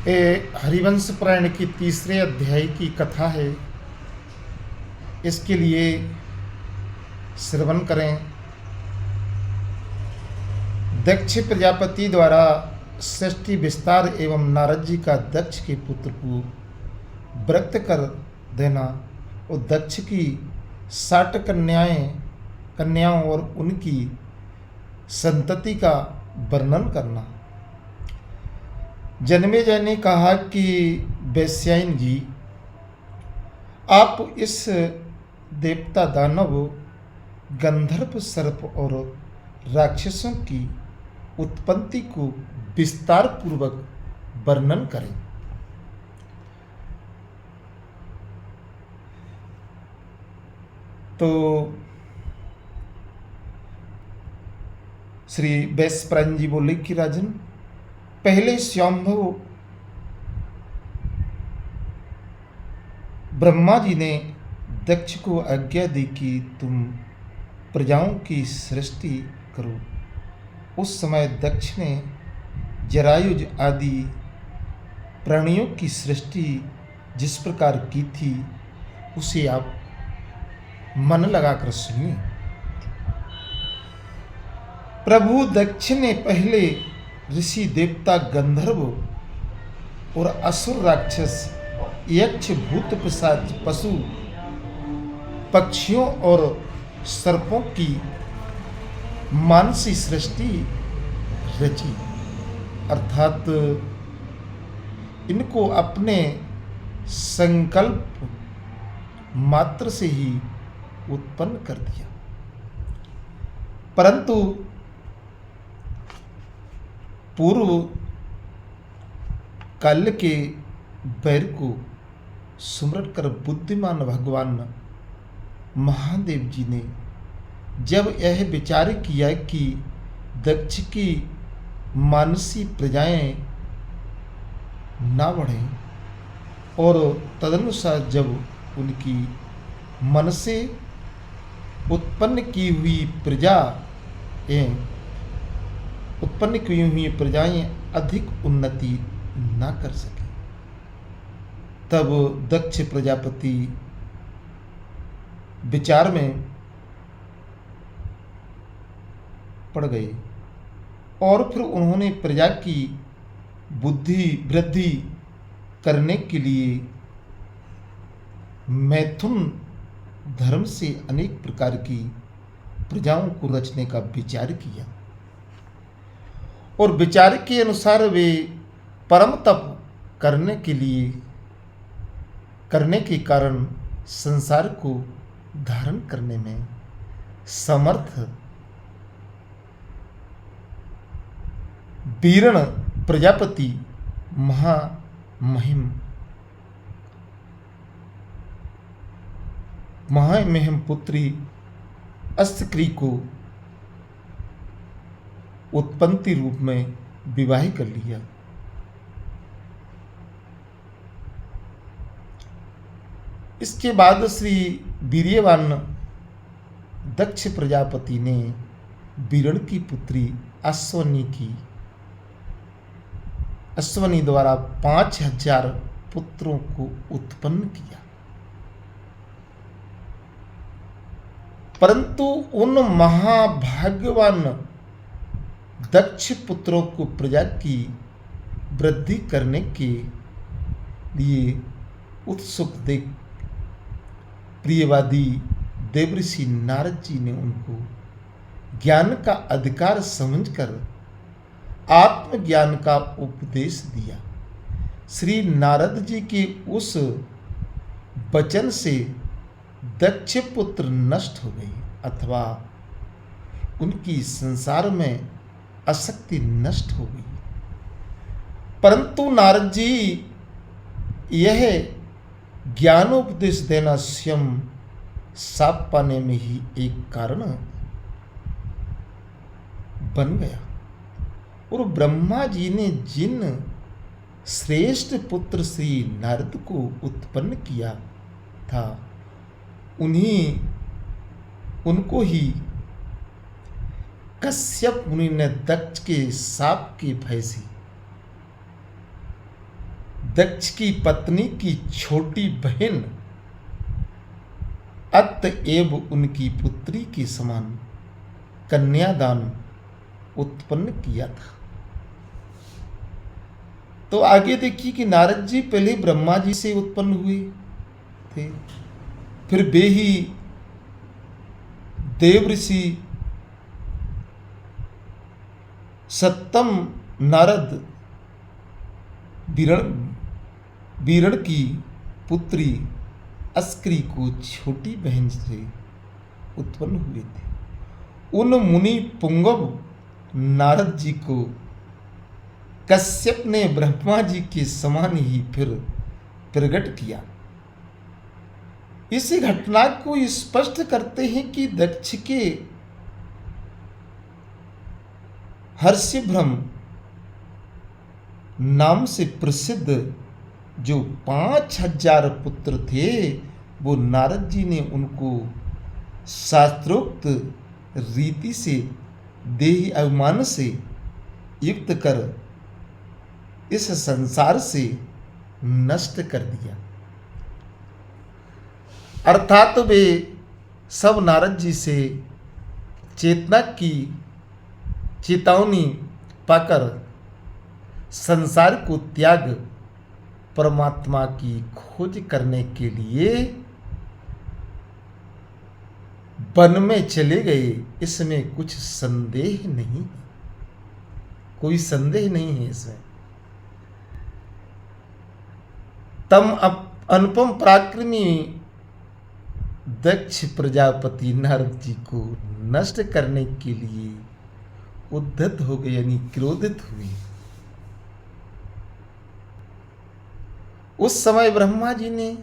ये हरिवंश पुराण की तीसरे अध्याय की कथा है। इसके लिए श्रवण करें। दक्ष प्रजापति द्वारा सृष्टि विस्तार एवं नारद जी का दक्ष के पुत्र को व्रत कर देना और दक्ष की 60 कन्याओं और उनकी संतति का वर्णन करना। जन्मेजय ने कहा कि वैश्यायन जी, आप इस देवता दानव गंधर्व सर्प और राक्षसों की उत्पत्ति को विस्तार पूर्वक वर्णन करें। तो श्री वैश्यप्रायण जी बोले कि राजन, पहले स्वयंभू ब्रह्मा जी ने दक्ष को आज्ञा दी कि तुम प्रजाओं की सृष्टि करो। उस समय दक्ष ने जरायुज आदि प्राणियों की सृष्टि जिस प्रकार की थी उसे आप मन लगाकर सुनिए। प्रभु दक्ष ने पहले ऋषि देवता गंधर्व और असुर राक्षस यक्ष भूत पिशाच पशु पक्षियों और सर्पों की मानसी सृष्टि रची, अर्थात इनको अपने संकल्प मात्र से ही उत्पन्न कर दिया। परंतु पूर्व काल के बैर को सुमरण कर बुद्धिमान भगवान महादेव जी ने जब यह विचार किया कि दक्ष की मानसी प्रजाएं ना बढ़ें और तदनुसार जब उनकी मन से उत्पन्न की हुई प्रजाएं अधिक उन्नति ना कर सके, तब दक्ष प्रजापति विचार में पड़ गए और फिर उन्होंने प्रजा की बुद्धि वृद्धि करने के लिए मैथुन धर्म से अनेक प्रकार की प्रजाओं को रचने का विचार किया और विचार के अनुसार वे परम तप करने के कारण संसार को धारण करने में समर्थ वीरण प्रजापति महामहिम पुत्री अस्त्री को उत्पत्ति रूप में विवाह कर लिया। इसके बाद श्री वीर्यवान दक्ष प्रजापति ने वीरण की पुत्री अश्वनी द्वारा 5000 पुत्रों को उत्पन्न किया। परंतु उन महाभाग्यवान दक्ष पुत्रों को प्रजा की वृद्धि करने के लिए उत्सुक देख प्रियवादी देवऋषि नारद जी ने उनको ज्ञान का अधिकार समझकर आत्मज्ञान का उपदेश दिया। श्री नारद जी के उस वचन से दक्ष पुत्र नष्ट हो गई अथवा उनकी संसार में आसक्ति नष्ट हो गई। परंतु नारद जी यह ज्ञानोपदेश देना स्वयं साप पाने में ही एक कारण बन गया और ब्रह्मा जी ने जिन श्रेष्ठ पुत्र श्री नारद को उत्पन्न किया था उनको ही कश्यप मुनि ने दक्ष के साप के भय से दक्ष की पत्नी की छोटी बहन अतएव उनकी पुत्री के समान कन्यादान उत्पन्न किया था। तो आगे देखिए कि नारद जी पहले ब्रह्मा जी से उत्पन्न हुए थे, फिर वे ही देव ऋषि सत्तम नारद बीरण की पुत्री अस्क्री को छोटी बहन से उत्पन्न हुए थे। उन मुनि पुंगव नारद जी को कश्यप ने ब्रह्मा जी के समान ही फिर प्रकट किया। इस घटना को स्पष्ट करते हैं कि दक्ष के हर्षभ्रम नाम से प्रसिद्ध जो 5000 पुत्र थे, वो नारद जी ने उनको शास्त्रोक्त रीति से देही अभिमान से युक्त कर इस संसार से नष्ट कर दिया। अर्थात वे सब नारद जी से चेतना की चेतावनी पाकर संसार को त्याग परमात्मा की खोज करने के लिए वन में चले गए। इसमें कुछ संदेह नहीं, कोई संदेह नहीं है इसमें। तम अनुपम पराक्रमी दक्ष प्रजापति नारद जी को नष्ट करने के लिए उद्धत हो गए, यानी क्रोधित हुए। उस समय ब्रह्मा जी ने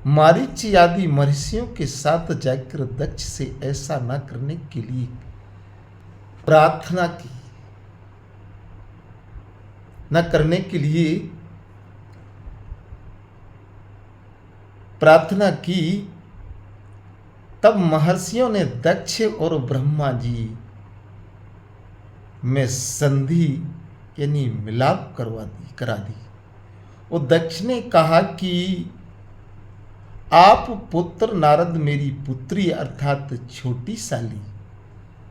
मारीच आदि महर्षियों के साथ जाकर दक्ष से ऐसा न करने के लिए प्रार्थना की, न करने के लिए प्रार्थना की। तब महर्षियों ने दक्ष और ब्रह्मा जी में संधि यानी मिलाप करा दी। और दक्ष ने कहा कि आप पुत्र नारद मेरी पुत्री अर्थात छोटी साली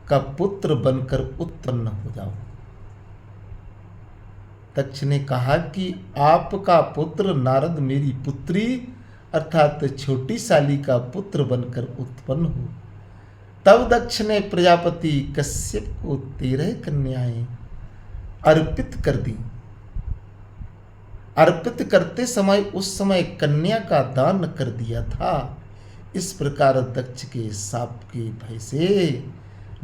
का पुत्र बनकर उत्पन्न हो जाओ। दक्ष ने कहा कि आपका पुत्र नारद मेरी पुत्री अर्थात छोटी साली का पुत्र बनकर उत्पन्न हो। तब दक्ष ने प्रजापति कश्यप को 13 कन्याएं अर्पित कर दी। अर्पित करते समय उस समय कन्या का दान कर दिया था। इस प्रकार दक्ष के शाप के भय से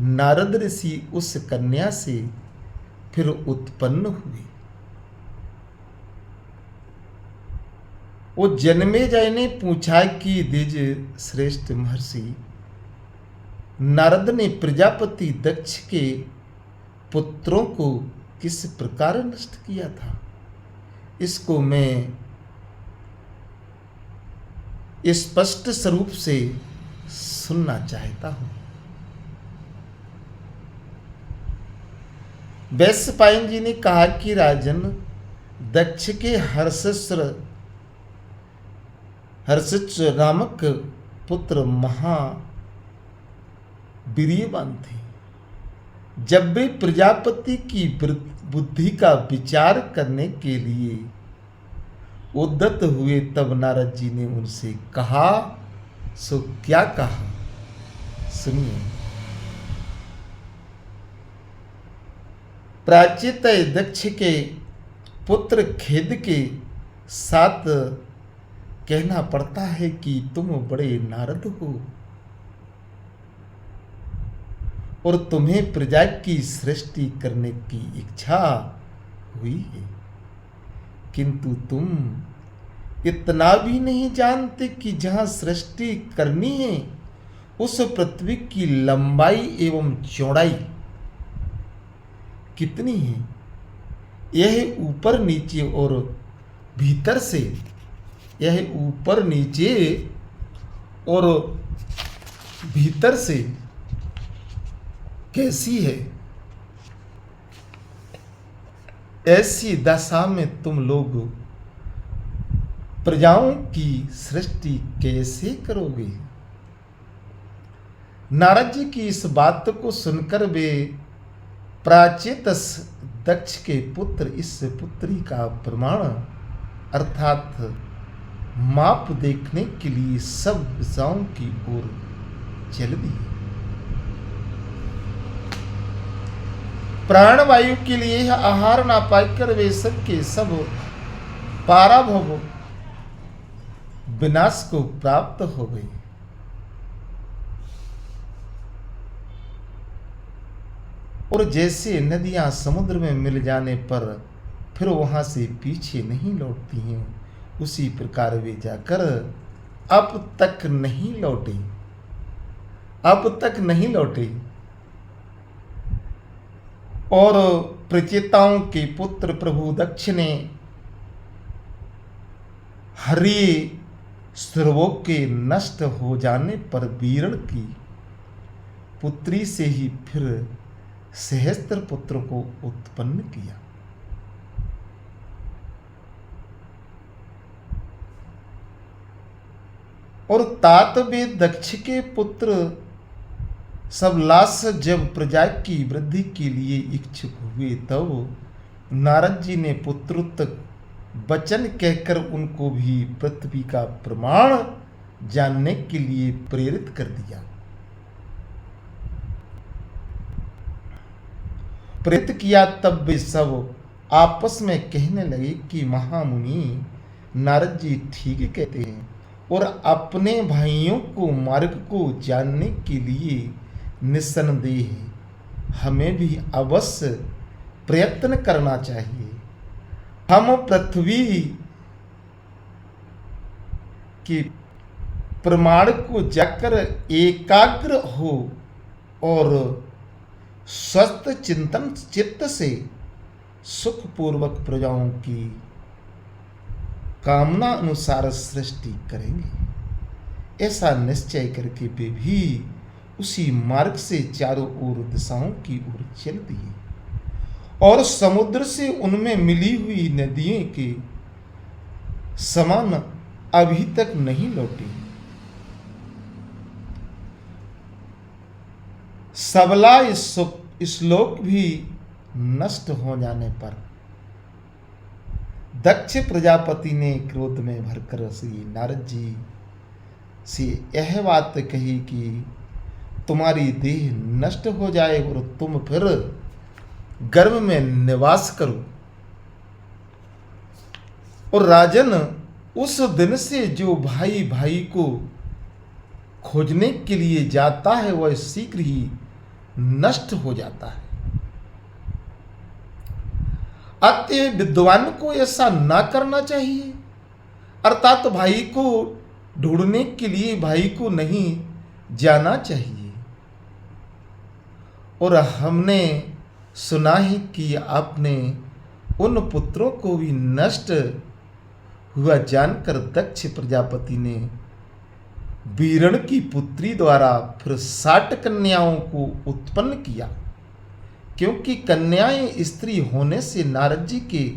नारद ऋषि उस कन्या से फिर उत्पन्न हुए। वो जन्मेजय ने पूछा कि द्विज श्रेष्ठ महर्षि, नारद ने प्रजापति दक्ष के पुत्रों को किस प्रकार नष्ट किया था? इसको मैं स्पष्ट स्वरूप से सुनना चाहता हूं। वैश्यपायन जी ने कहा कि राजन, दक्ष के हर्षच नामक पुत्र महावीर्यवान थे। जब वे प्रजापति की बुद्धि का विचार करने के लिए उद्यत हुए, तब नारद जी ने उनसे कहा। सो क्या कहा, सुनिए। प्राचित दक्ष के पुत्र खेद के साथ कहना पड़ता है कि तुम बड़े नारद हो और तुम्हें प्रजा की सृष्टि करने की इच्छा हुई है, किंतु तुम इतना भी नहीं जानते कि जहां सृष्टि करनी है उस पृथ्वी की लंबाई एवं चौड़ाई कितनी है। यह ऊपर नीचे और भीतर से, यह ऊपर नीचे और भीतर से कैसी है, ऐसी दशा में तुम लोग प्रजाओं की सृष्टि कैसे करोगे? नारद जी की इस बात को सुनकर वे प्राचेतस दक्ष के पुत्र इस पुत्री का प्रमाण अर्थात माप देखने के लिए सब दिशाओं की ओर चल दिए। प्राणवायु के लिए आहार ना पाकर वे सब के सब पाराभव विनाश को प्राप्त हो गए। और जैसे नदियां समुद्र में मिल जाने पर फिर वहां से पीछे नहीं लौटती हैं, उसी प्रकार वे जाकर अब तक नहीं लौटे। और प्रचेताओं के पुत्र प्रभु दक्ष ने हरि सर्वों के नष्ट हो जाने पर वीरण की पुत्री से ही फिर सहस्त्र पुत्र को उत्पन्न किया। और तात वे दक्ष के पुत्र सब लाश जब प्रजा की वृद्धि के लिए इच्छुक हुए तब नारद जी ने पुत्रोत्तक वचन कहकर उनको भी पृथ्वी का प्रमाण जानने के लिए प्रेरित कर दिया। प्रेरित किया तब वे सब आपस में कहने लगे कि महामुनि नारद जी ठीक कहते हैं और अपने भाइयों को मार्ग को जानने के लिए निस्संदेह हमें भी अवश्य प्रयत्न करना चाहिए। हम पृथ्वी के प्रमाण को जाकर एकाग्र हो और स्वस्थ चिंतन चित्त से सुखपूर्वक प्रजाओं की कामना अनुसार सृष्टि करेंगे। ऐसा निश्चय करके वे भी उसी मार्ग से चारों ओर दिशाओं की ओर चल दिए और समुद्र से उनमें मिली हुई नदियों के समान अभी तक नहीं लौटे। सबला श्लोक भी नष्ट हो जाने पर दक्ष प्रजापति ने क्रोध में भरकर श्री नारद जी से यह बात कही कि तुम्हारी देह नष्ट हो जाए और तुम फिर गर्भ में निवास करो। और राजन, उस दिन से जो भाई भाई को खोजने के लिए जाता है वह शीघ्र ही नष्ट हो जाता है। अतः विद्वान को ऐसा ना करना चाहिए, अर्थात भाई को ढूंढने के लिए भाई को नहीं जाना चाहिए। और हमने सुना है कि आपने उन पुत्रों को भी नष्ट हुआ जानकर दक्ष प्रजापति ने वीरण की पुत्री द्वारा फिर 60 कन्याओं को उत्पन्न किया, क्योंकि कन्याएं स्त्री होने से नारद जी के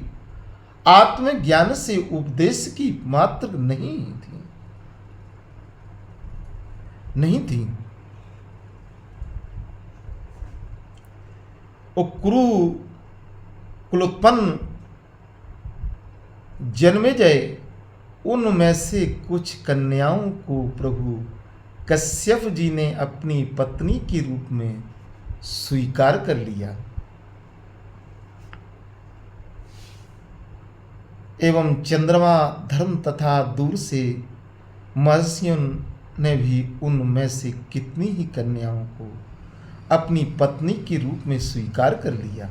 आत्मज्ञान से उपदेश की मात्र नहीं थी। और कुरु कुलोत्पन्न जन्मेजय उनमें से कुछ कन्याओं को प्रभु कश्यप जी ने अपनी पत्नी के रूप में स्वीकार कर लिया एवं चंद्रमा धर्म तथा दूर से महर्षियों ने भी उनमें से कितनी ही कन्याओं को अपनी पत्नी के रूप में स्वीकार कर लिया।